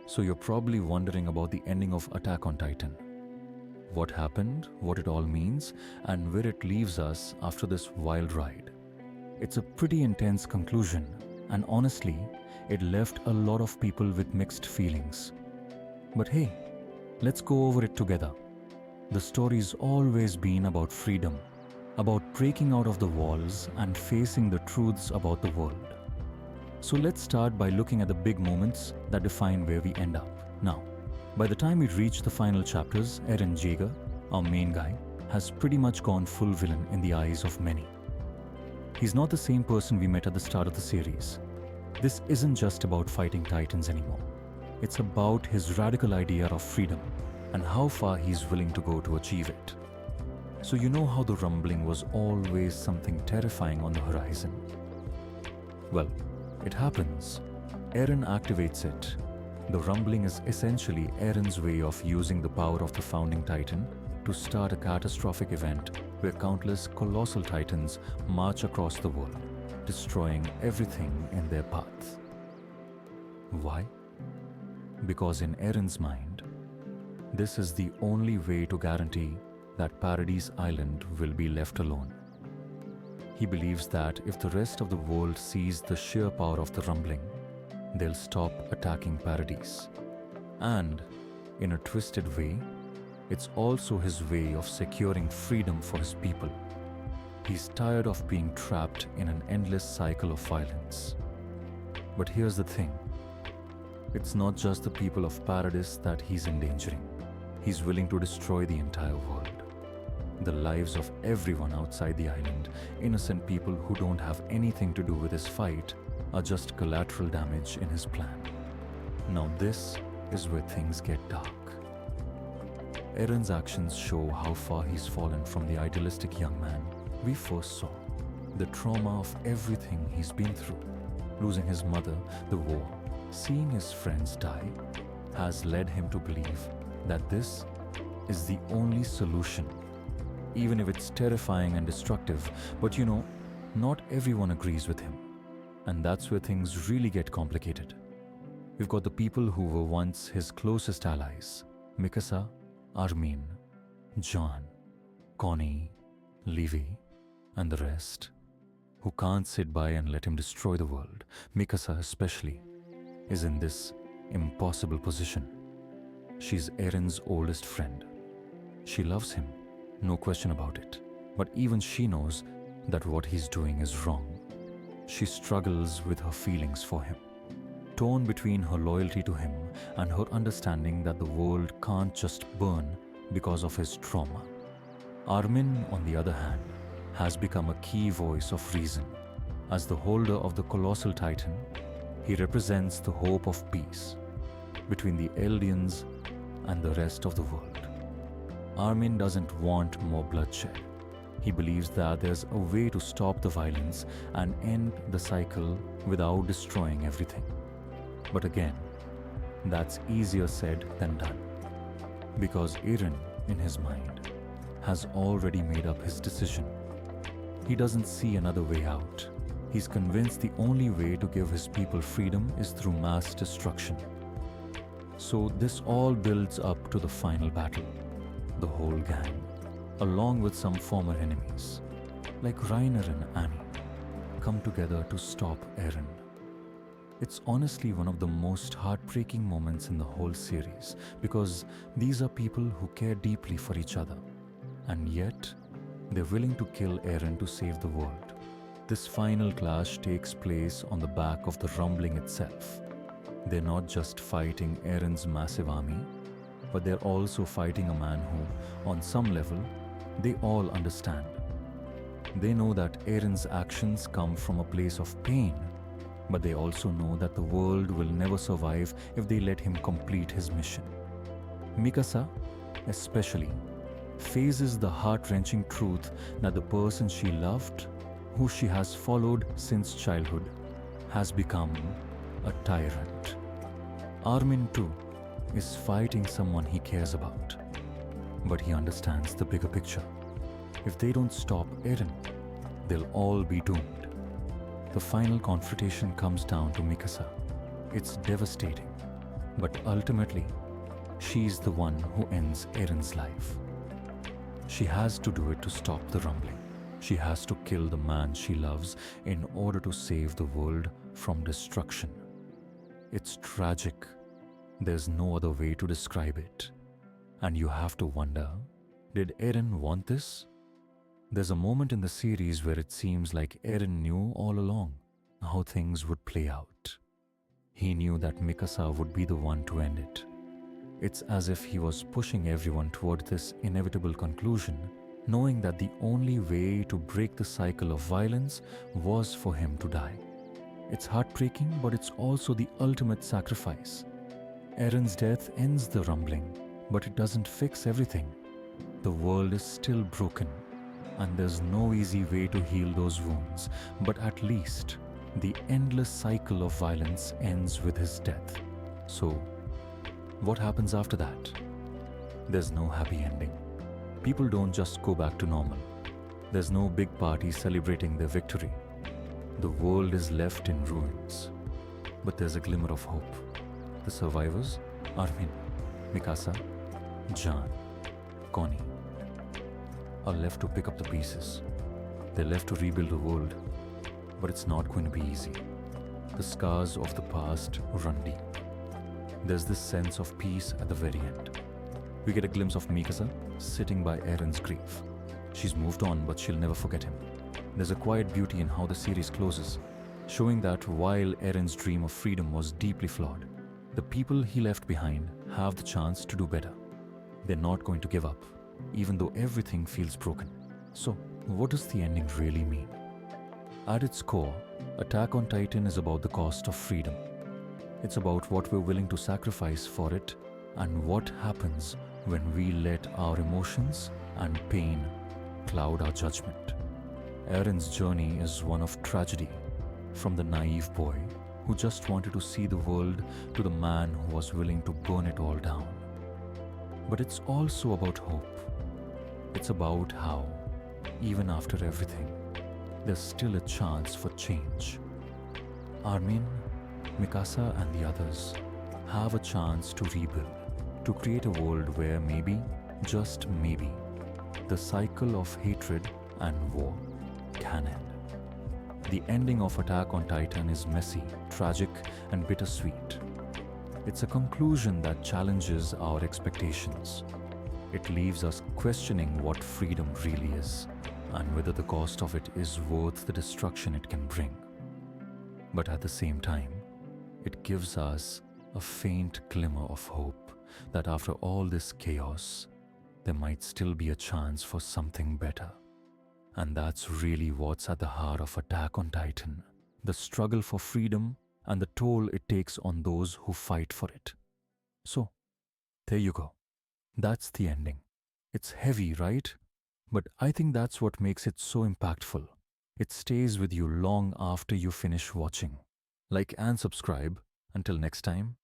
So you're probably wondering about the ending of Attack on Titan. What happened, what it all means, and where it leaves us after this wild ride. It's a pretty intense conclusion, and honestly, it left a lot of people with mixed feelings. But hey, let's go over it together. The story's always been about freedom, about breaking out of the walls and facing the truths about the world. So let's start by looking at the big moments that define where we end up. Now, by the time we reach the final chapters, Eren Jaeger, our main guy, has pretty much gone full villain in the eyes of many. He's not the same person we met at the start of the series. This isn't just about fighting titans anymore. It's about his radical idea of freedom and how far he's willing to go to achieve it. So you know how the rumbling was always something terrifying on the horizon? Well, it happens. Eren activates it. The rumbling is essentially Eren's way of using the power of the founding titan to start a catastrophic event where countless colossal titans march across the world, destroying everything in their path. Why? Because in Eren's mind, this is the only way to guarantee that Paradise Island will be left alone. He believes that if the rest of the world sees the sheer power of the rumbling, they'll stop attacking Paradise. And, in a twisted way, it's also his way of securing freedom for his people. He's tired of being trapped in an endless cycle of violence. But here's the thing. It's not just the people of Paradise that he's endangering. He's willing to destroy the entire world. The lives of everyone outside the island, innocent people who don't have anything to do with his fight, are just collateral damage in his plan. Now this is where things get dark. Eren's actions show how far he's fallen from the idealistic young man we first saw. The trauma of everything he's been through, losing his mother, the war, seeing his friends die, has led him to believe that this is the only solution. Even if it's terrifying and destructive, but you know, not everyone agrees with him. And that's where things really get complicated. We've got the people who were once his closest allies, Mikasa, Armin, John, Connie, Levi, and the rest, who can't sit by and let him destroy the world. Mikasa especially is in this impossible position. She's Eren's oldest friend. She loves him, no question about it. But even she knows that what he's doing is wrong. She struggles with her feelings for him, torn between her loyalty to him and her understanding that the world can't just burn because of his trauma. Armin, on the other hand, has become a key voice of reason. As the holder of the colossal titan, he represents the hope of peace between the Eldians and the rest of the world. Armin doesn't want more bloodshed. He believes that there's a way to stop the violence and end the cycle without destroying everything. But again, that's easier said than done. Because Eren, in his mind, has already made up his decision. He doesn't see another way out. He's convinced the only way to give his people freedom is through mass destruction. So this all builds up to the final battle. The whole gang, along with some former enemies, like Reiner and Annie, come together to stop Eren. It's honestly one of the most heartbreaking moments in the whole series, because these are people who care deeply for each other, and yet they're willing to kill Eren to save the world. This final clash takes place on the back of the rumbling itself. They're not just fighting Eren's massive army, but they're also fighting a man who, on some level, they all understand. They know that Eren's actions come from a place of pain, but they also know that the world will never survive if they let him complete his mission. Mikasa, especially, faces the heart-wrenching truth that the person she loved, who she has followed since childhood, has become a tyrant. Armin, too, is fighting someone he cares about, but he understands the bigger picture. If they don't stop Eren, they'll all be doomed. The final confrontation comes down to Mikasa. It's devastating. But ultimately, she's the one who ends Eren's life. She has to do it to stop the rumbling. She has to kill the man she loves in order to save the world from destruction. It's tragic. There's no other way to describe it. And you have to wonder, did Eren want this? There's a moment in the series where it seems like Eren knew all along how things would play out. He knew that Mikasa would be the one to end it. It's as if he was pushing everyone toward this inevitable conclusion, knowing that the only way to break the cycle of violence was for him to die. It's heartbreaking, but it's also the ultimate sacrifice. Eren's death ends the rumbling, but it doesn't fix everything. The world is still broken, and there's no easy way to heal those wounds, but at least the endless cycle of violence ends with his death. So, what happens after that? There's no happy ending. People don't just go back to normal. There's no big party celebrating their victory. The world is left in ruins. But there's a glimmer of hope. The survivors, Armin, Mikasa, Jan, Connie, are left to pick up the pieces. They're left to rebuild the world. But it's not going to be easy. The scars of the past run deep. There's this sense of peace at the very end. We get a glimpse of Mikasa sitting by Eren's grave. She's moved on, but she'll never forget him. There's a quiet beauty in how the series closes, showing that while Eren's dream of freedom was deeply flawed, the people he left behind have the chance to do better. They're not going to give up, even though everything feels broken. So, what does the ending really mean? At its core, Attack on Titan is about the cost of freedom. It's about what we're willing to sacrifice for it and what happens when we let our emotions and pain cloud our judgment. Eren's journey is one of tragedy, from the naive boy who just wanted to see the world to the man who was willing to burn it all down. But it's also about hope. It's about how, even after everything, there's still a chance for change. Armin, Mikasa and the others have a chance to rebuild, to create a world where maybe, just maybe, the cycle of hatred and war can end. The ending of Attack on Titan is messy, tragic, and bittersweet. It's a conclusion that challenges our expectations. It leaves us questioning what freedom really is, and whether the cost of it is worth the destruction it can bring. But at the same time, it gives us a faint glimmer of hope that after all this chaos, there might still be a chance for something better. And that's really what's at the heart of Attack on Titan, the struggle for freedom and the toll it takes on those who fight for it. So, there you go. That's the ending. It's heavy, right? But I think that's what makes it so impactful. It stays with you long after you finish watching. Like and subscribe. Until next time,